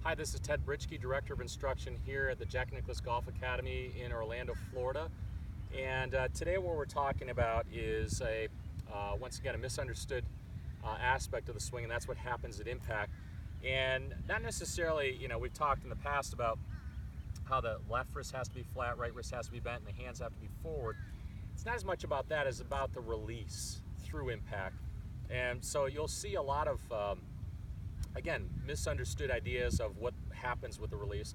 Hi, this is Ted Britschgi, Director of Instruction here at the Jack Nicklaus Academy in Orlando, Florida. And today what we're talking about is once again, a misunderstood aspect of the swing, and that's what happens at impact. And not necessarily, we've talked in the past about how the left wrist has to be flat, right wrist has to be bent, and the hands have to be forward. It's not as much about that as about the release through impact. And so you'll see a lot of again, misunderstood ideas of what happens with the release.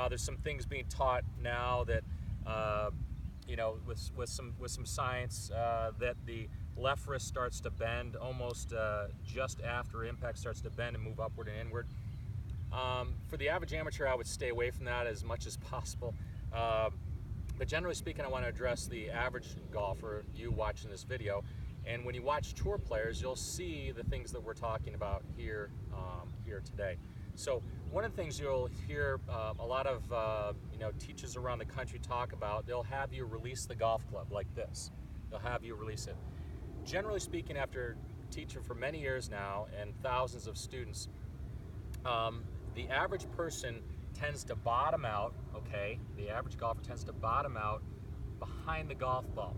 There's some things being taught now that, with some science, that the left wrist starts to bend almost just after impact starts to bend and move upward and inward. For the average amateur, I would stay away from that as much as possible. But generally speaking, I want to address the average golfer, you watching this video. And when you watch tour players, you'll see the things that we're talking about here today. So one of the things you'll hear a lot of teachers around the country talk about, they'll have you release the golf club like this. They'll have you release it. Generally speaking, after teaching for many years now and thousands of students, the average person tends to bottom out, okay? The average golfer tends to bottom out behind the golf ball.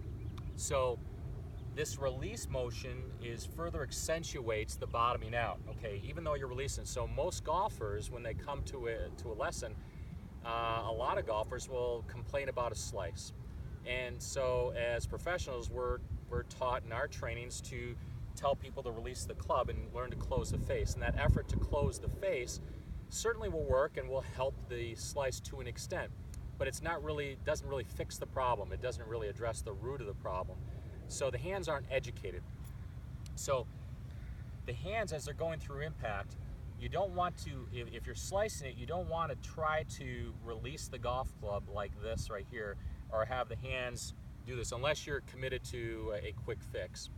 So this release motion further accentuates the bottoming out, okay, even though you're releasing. So most golfers, when they come to a lesson, a lot of golfers will complain about a slice. And so as professionals, we're taught in our trainings to tell people to release the club and learn to close the face. And that effort to close the face certainly will work and will help the slice to an extent. But doesn't really fix the problem. It doesn't really address the root of the problem. So the hands aren't educated. So the hands, as they're going through impact, you don't want to, if you're slicing it, you don't want to try to release the golf club like this right here, or have the hands do this, unless you're committed to a quick fix.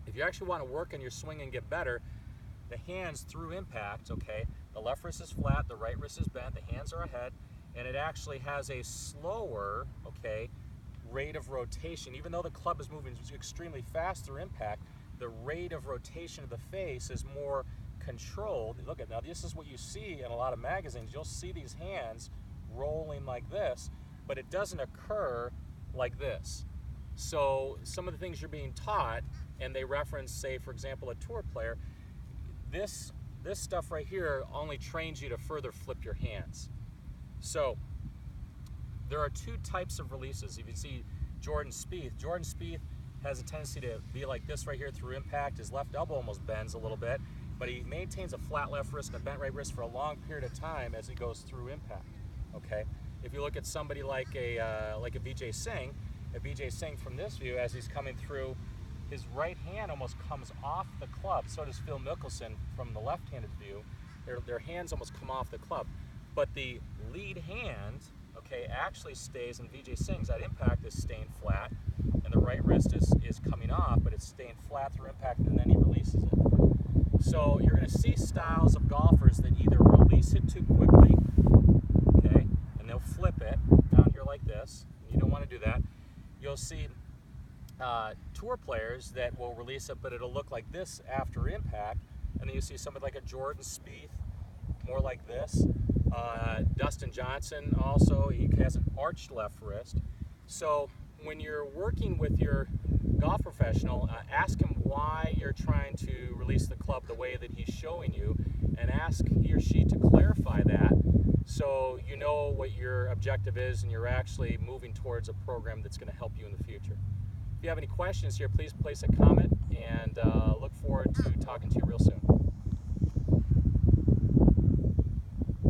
If you actually want to work on your swing and get better, the hands through impact, okay, the left wrist is flat, the right wrist is bent, the hands are ahead, and it actually has a slower, okay, rate of rotation. Even though the club is moving extremely fast through impact, the rate of rotation of the face is more controlled. Look at now, this is what you see in a lot of magazines. You'll see these hands rolling like this, but it doesn't occur like this. So some of the things you're being taught, and they reference, say, for example, a tour player, this stuff right here only trains you to further flip your hands. So there are two types of releases. If you see Jordan Spieth has a tendency to be like this right here through impact. His left elbow almost bends a little bit, but he maintains a flat left wrist and a bent right wrist for a long period of time as he goes through impact. Okay. If you look at somebody like a Vijay Singh from this view, as he's coming through, his right hand almost comes off the club. So does Phil Mickelson from the left-handed view. Their hands almost come off the club, but the lead hand, okay, actually stays in Vijay Singh's. That impact is staying flat, and the right wrist is coming off, but it's staying flat through impact, and then he releases it. So you're going to see styles of golfers that either release it too quickly, okay, and they'll flip it down here like this. You don't want to do that. You'll see tour players that will release it, but it'll look like this after impact, and then you see somebody like a Jordan Spieth, more like this. Dustin Johnson also, he has an arched left wrist. So when you're working with your golf professional, ask him why you're trying to release the club the way that he's showing you, and ask he or she to clarify that so you know what your objective is and you're actually moving towards a program that's going to help you in the future. If you have any questions here, please place a comment, and look forward to talking